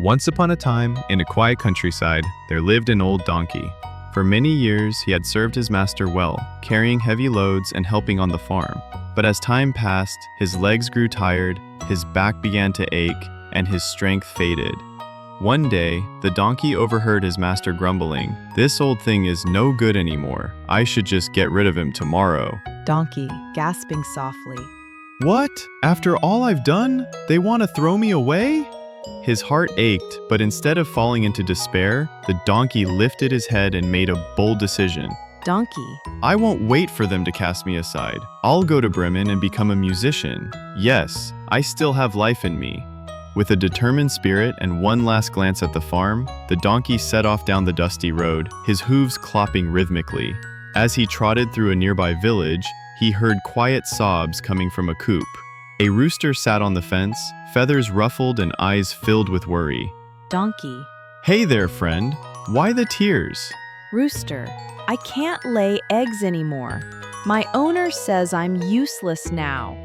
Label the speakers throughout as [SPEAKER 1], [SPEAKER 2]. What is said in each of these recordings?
[SPEAKER 1] Once upon a time, in a quiet countryside, there lived an old donkey. For many years, he had served his master well, carrying heavy loads and helping on the farm. But as time passed, his legs grew tired, his back began to ache, and his strength faded. One day, the donkey overheard his master grumbling, "This old thing is no good anymore. I should just get rid of him tomorrow."
[SPEAKER 2] Donkey, gasping softly.
[SPEAKER 1] "What? After all I've done? They want to throw me away?" His heart ached, but instead of falling into despair, the donkey lifted his head and made a bold decision.
[SPEAKER 2] Donkey.
[SPEAKER 1] "I won't wait for them to cast me aside. I'll go to Bremen and become a musician. Yes, I still have life in me." With a determined spirit and one last glance at the farm, the donkey set off down the dusty road, his hooves clopping rhythmically. As he trotted through a nearby village, he heard quiet sobs coming from a coop. A rooster sat on the fence, feathers ruffled and eyes filled with worry.
[SPEAKER 2] Donkey.
[SPEAKER 1] "Hey there, friend. Why the tears?"
[SPEAKER 2] Rooster. I can't lay eggs anymore. My owner says I'm useless now.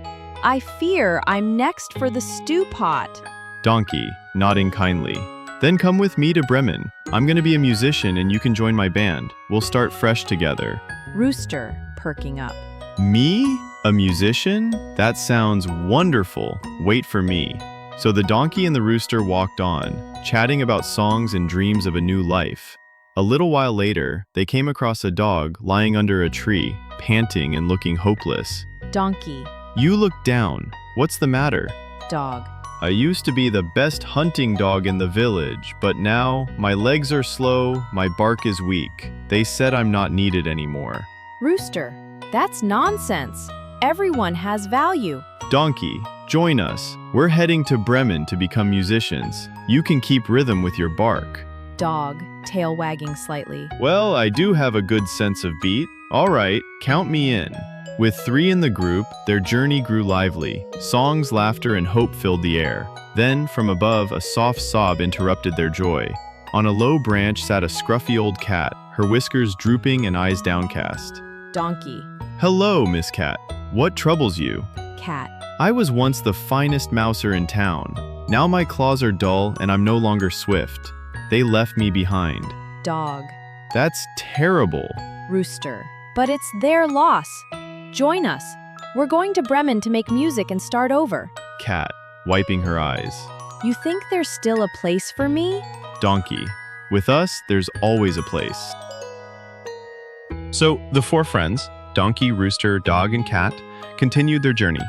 [SPEAKER 2] I fear I'm next for the stew pot.
[SPEAKER 1] Donkey, nodding kindly. "Then come with me to Bremen. I'm going to be a musician and you can join my band. We'll start fresh together."
[SPEAKER 2] Rooster, perking up.
[SPEAKER 1] "Me? A musician? That sounds wonderful. Wait for me." So the donkey and the rooster walked on, chatting about songs and dreams of a new life. A little while later, they came across a dog lying under a tree, panting and looking hopeless.
[SPEAKER 2] Donkey.
[SPEAKER 1] "You look down. What's the matter?"
[SPEAKER 2] Dog.
[SPEAKER 1] "I used to be the best hunting dog in the village, but now my legs are slow, my bark is weak. They said I'm not needed anymore."
[SPEAKER 2] Rooster. That's nonsense. Everyone has value.
[SPEAKER 1] "Donkey, join us. We're heading to Bremen to become musicians. You can keep rhythm with your bark."
[SPEAKER 2] Dog, tail wagging slightly.
[SPEAKER 1] "Well, I do have a good sense of beat. All right, count me in." With 3 in the group, their journey grew lively. Songs, laughter, and hope filled the air. Then, from above, a soft sob interrupted their joy. On a low branch sat a scruffy old cat, her whiskers drooping and eyes downcast.
[SPEAKER 2] Donkey.
[SPEAKER 1] "Hello, Miss Cat. What troubles you?"
[SPEAKER 2] Cat.
[SPEAKER 1] "I was once the finest mouser in town. Now my claws are dull and I'm no longer swift. They left me behind."
[SPEAKER 2] Dog.
[SPEAKER 1] "That's terrible."
[SPEAKER 2] Rooster. But it's their loss. Join us. We're going to Bremen to make music and start over.
[SPEAKER 1] Cat, wiping her eyes.
[SPEAKER 2] You think there's still a place for me?
[SPEAKER 1] Donkey, with us, there's always a place. So the 4 friends, Donkey, Rooster, Dog, and Cat, continued their journey.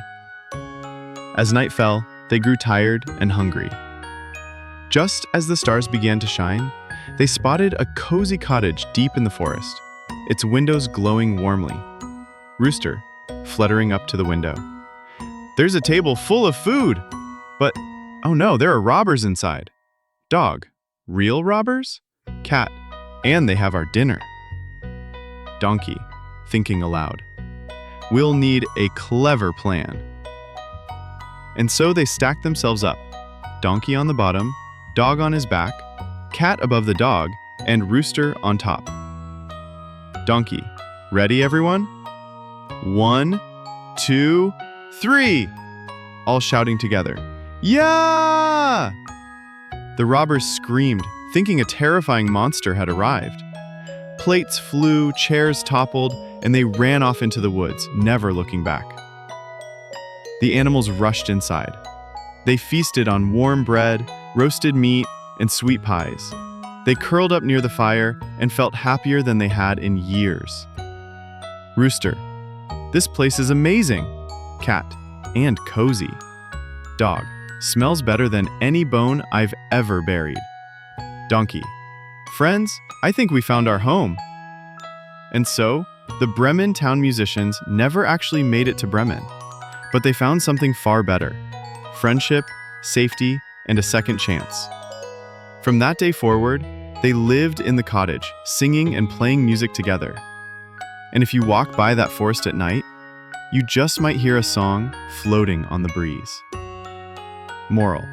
[SPEAKER 1] As night fell, they grew tired and hungry. Just as the stars began to shine, they spotted a cozy cottage deep in the forest, its windows glowing warmly. Rooster, fluttering up to the window. "There's a table full of food! But, oh no, there are robbers inside." Dog, "Real robbers?" Cat, "And they have our dinner." Donkey, thinking aloud. "We'll need a clever plan." And so they stacked themselves up, Donkey on the bottom, Dog on his back, Cat above the dog, and Rooster on top. Donkey, "Ready, everyone? 1, 2, 3! All shouting together, "Yeah!" The robbers screamed, thinking a terrifying monster had arrived. Plates flew, chairs toppled, and they ran off into the woods, never looking back. The animals rushed inside. They feasted on warm bread, roasted meat, and sweet pies. They curled up near the fire and felt happier than they had in years. Rooster, "This place is amazing." Cat, "And cozy." Dog, "Smells better than any bone I've ever buried." Donkey, "Friends, I think we found our home." And so, the Bremen Town Musicians never actually made it to Bremen, but they found something far better: friendship, safety, and a second chance. From that day forward, they lived in the cottage, singing and playing music together. And if you walk by that forest at night, you just might hear a song floating on the breeze. Moral: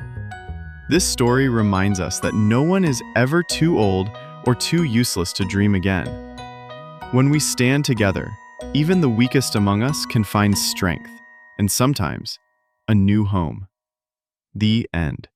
[SPEAKER 1] this story reminds us that no one is ever too old or too useless to dream again. When we stand together, even the weakest among us can find strength, and sometimes a new home. The end.